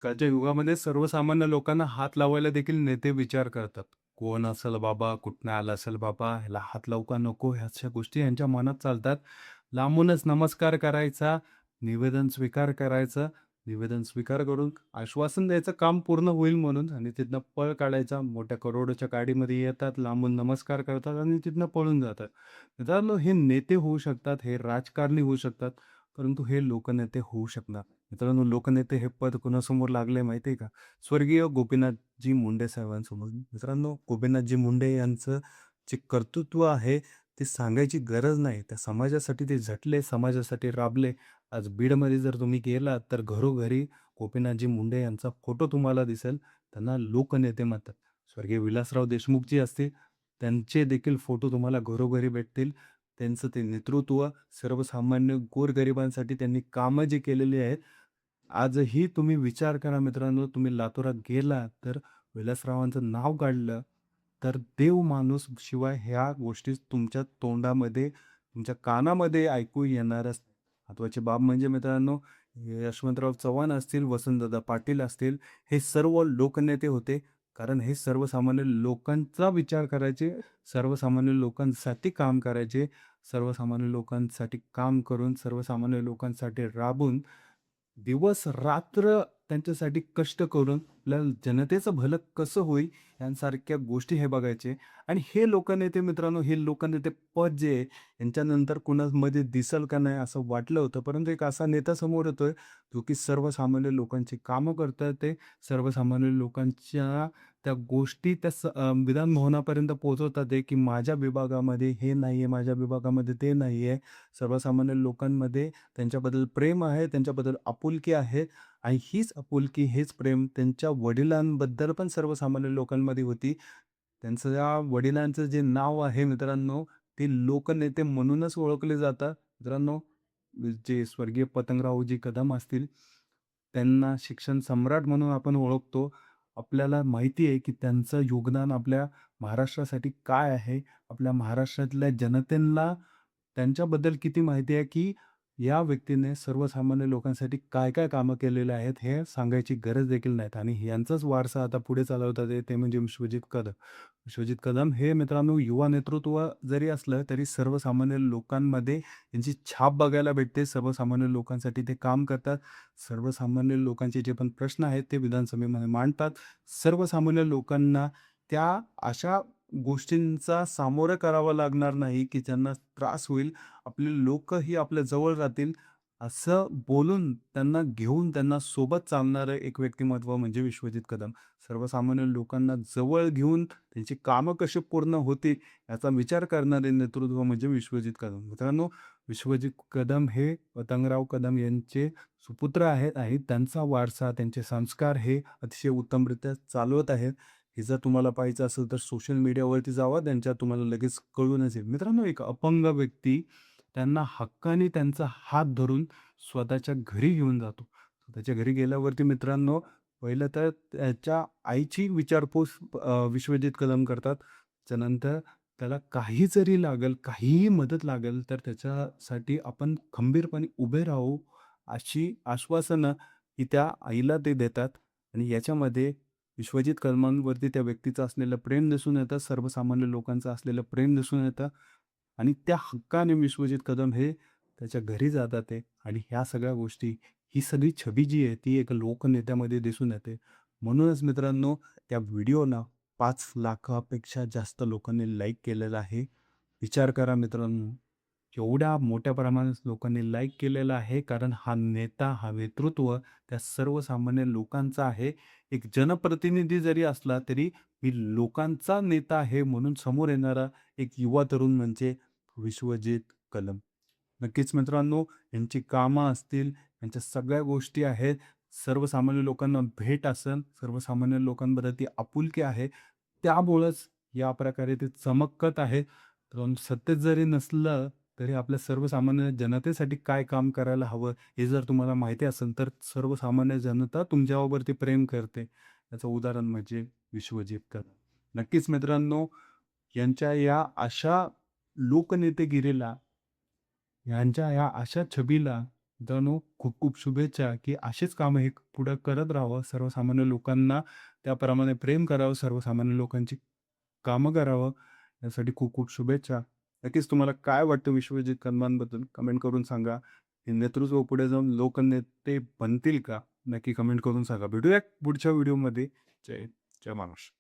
आजकालच्या युगामध्ये सर्वसामान्य लोकांना हात लावायला देखील नेते विचार करतात. कोण असेल बाबा? कुठनं आला असेल बाबा? ह्याला हात लावू का नको? ह्याच्या गोष्टी यांच्या मनात चालतात. लांबूनच नमस्कार करायचा, निवेदन स्वीकार करायचं, निवेदन स्वीकार करून आश्वासन द्यायचं काम पूर्ण होईल म्हणून आणि तिथनं पळ काढायचा. मोठ्या करोडच्या गाडीमध्ये येतात, लांबून नमस्कार करतात आणि तिथनं पळून जातात. मित्रांनो, हे नेते होऊ शकतात, हे राजकारणी होऊ शकतात, परंतु हे लोकनेते होऊ शकणार. मित्रांनो, लोकनेते हे पद कोणासमोर लागले माहिती आहे का? स्वर्गीय गोपीनाथजी मुंडे साहेबांसमोर. मित्रांनो, गोपीनाथजी मुंडे यांचं जे कर्तृत्व आहे ते सांगायची गरज नाही. त्या समाजासाठी ते झटले, समाजासाठी राबले. आज बीडमध्ये जर तुम्ही गेलात तर घरोघरी गोपीनाथजी मुंडे यांचा फोटो तुम्हाला दिसेल. त्यांना लोकनेते म्हणतात. स्वर्गीय विलासराव देशमुख जी असतील, त्यांचे देखील फोटो तुम्हाला घरोघरी भेटतील. त्यांचं ते नेतृत्व, सर्वसामान्य गोरगरिबांसाठी त्यांनी कामं जी केलेली आहेत, आजही तुम्ही विचार करा मित्रांनो, तुम्ही लातूरात गेला तर विलासरावांचं नाव काढलं, तर देव माणूस शिवाय ह्या गोष्टी तुमच्या तोंडामध्ये, तुमच्या कानामध्ये ऐकू येणारच. महत्त्वाची बाब म्हणजे मित्रांनो, यशवंतराव चव्हाण असतील, वसंतदादा पाटील असतील, हे सर्व लोकनेते होते. कारण हे सर्वसामान्य लोकांचा विचार करायचे, सर्वसामान्य लोकांसाठी काम करायचे, सर्वसामान्य लोकांसाठी काम करून, सर्वसामान्य लोकांसाठी राबून दिवस-रात्र त्यांच्यासाठी कष्ट करून आपल्या जनतेचं भलं कसं होईल यांसारख्या गोष्टी हे बघायचे. आणि हे लोकनेते मित्रांनो, हे लोकनेते पद जे आहे, यांच्यानंतर कुणामध्ये दिसेल का नाही असं वाटलं होतं. परंतु एक असा नेता समोर येतोय, जो की सर्वसामान्य लोकांची कामं करतोय. ते सर्वसामान्य लोकांच्या त्या गोष्टी त्या विधान भवनापर्यंत पोहोचवतात आहे, की माझ्या विभागामध्ये हे नाहीये, माझ्या विभागामध्ये ते नाहीये. सर्वसामान्य लोकांमध्ये त्यांच्याबद्दल प्रेम आहे, त्यांच्याबद्दल आपुलकी आहे आणि हीच आपुलकी, हेच प्रेम त्यांच्या वडिलांबद्दल पण सर्वसामान्य लोकांमध्ये होती. त्यांचं या वडिलांचं जे नाव आहे मित्रांनो, ते लोकनेते म्हणूनच ओळखले जातात. मित्रांनो, जे स्वर्गीय पतंगरावजी कदम असतील, त्यांना शिक्षण सम्राट म्हणून आपण ओळखतो. आपल्याला माहिती आहे, की त्यांचं योगदान आपल्या महाराष्ट्रासाठी काय आहे? आपल्या महाराष्ट्रातल्या जनतेला त्यांच्याबद्दल किती माहिती आहे, की या व्यक्तीने सर्वसामान्य लोकांसाठी काय-काय कामं केलेले आहेत, हे सांगायची गरज देखील नाहीत आणि यांचाच वारसा आता पुढे चालवतात आहे, ते म्हणजे विश्वजित कदम. विश्वजित कदम हे मित्रांनो युवा नेतृत्व जरी असलं, तरी सर्वसामान्य लोकांमध्ये त्यांची छाप बघायला भेटते. सर्वसामान्य लोकांसाठी ते काम करतात. सर्वसामान्य लोकांचे जे पण प्रश्न आहेत, ते विधानसभेमध्ये मांडतात. सर्वसामान्य लोकांना त्या अशा गोष्टींचा सामोरं करावं लागणार नाही, की ज्यांना त्रास होईल. आपले लोकही आपल्या जवळ राहतील, असं बोलून त्यांना घेऊन त्यांना सोबत चालणारं एक व्यक्तिमत्व म्हणजे विश्वजित कदम. सर्वसामान्य लोकांना जवळ घेऊन त्यांची कामं कशी पूर्ण होतील याचा विचार करणारे नेतृत्व म्हणजे विश्वजित कदम. मित्रांनो, विश्वजित कदम हे पतंगराव कदम यांचे सुपुत्र आहेत आणि त्यांचा वारसा, त्यांचे संस्कार हे अतिशय उत्तमरित्या चालवत आहेत. हे जर तुम्हाला पाहायचं असेल तर सोशल मीडियावरती जावा, त्यांच्या तुम्हाला लगेच कळूनच येईल. मित्रांनो, एक अपंग व्यक्ती त्यांना हक्काने त्यांचा हात धरून स्वतःच्या घरी घेऊन जातो. स्वतःच्या घरी गेल्यावरती मित्रांनो, पहिलं तर त्याच्या आईची विचारपूस विश्वजित कदम करतात. त्याच्यानंतर त्याला काही जरी लागेल, काहीही मदत लागेल, तर त्याच्यासाठी आपण खंबीरपणे उभे राहू, अशी आश्वासनं ही त्या आईला ते देतात आणि याच्यामध्ये विश्वजित कदमांवरती त्या व्यक्तीचं असलेलं प्रेम दिसून येतं, सर्वसामान्य लोकांचं असलेलं प्रेम दिसून येतं आणि त्या हक्काने विश्वजित कदम हे त्याच्या घरी जातात आहे आणि ह्या सगळ्या गोष्टी, ही सगळी छबी जी आहे, ती एक लोकनेत्यामध्ये दिसून येते. म्हणूनच मित्रांनो, त्या व्हिडिओला 5,00,000पेक्षा जास्त लोकांनी लाईक केलेलं आहे. विचार करा मित्रांनो, एवढ्या मोठ्या प्रमाणात लोकांनी लाईक केलेला आहे, कारण हा नेता, हा नेतृत्व त्या सर्वसामान्य लोकांचा आहे. एक जनप्रतिनिधी जरी असला, तरी मी लोकांचा नेता आहे म्हणून समोर येणारा एक युवा तरुण म्हणजे विश्वजित कदम. नक्कीच मित्रांनो, यांची कामं असतील, यांच्या सगळ्या गोष्टी आहेत. सर्वसामान्य लोकांना भेट असेल, सर्वसामान्य लोकांबद्दल ती आपुलकी आहे. त्यामुळंच या प्रकारे ते चमकत आहेत. पण सत्तेत जरी नसलं, तरी आपल्या सर्वसामान्य जनतेसाठी काय काम करायला हवं, हे जर तुम्हाला माहिती असेल, तर सर्वसामान्य जनता तुमच्यावरती प्रेम करते. याचं उदाहरण म्हणजे विश्वजित कदम. नक्कीच मित्रांनो, यांच्या या अशा लोकनेतेगिरीला, यांच्या या अशा छबीला मित्रांनो, खूप खूप शुभेच्छा, की अशीच कामं हे पुढे करत राहावं. सर्वसामान्य लोकांना त्याप्रमाणे प्रेम करावं, सर्वसामान्य लोकांची कामं करावं. यासाठी खूप खूप शुभेच्छा. नक्कीच तुम्हाला काय वाटतं विश्वजित कदमांबद्दल कमेंट करून सांगा. हे नेतृत्व पुढे जाऊन लोकनेते बनतील का? नक्की कमेंट करून सांगा. भेटूया पुढच्या व्हिडिओमध्ये. जय जय महाराष्ट्र.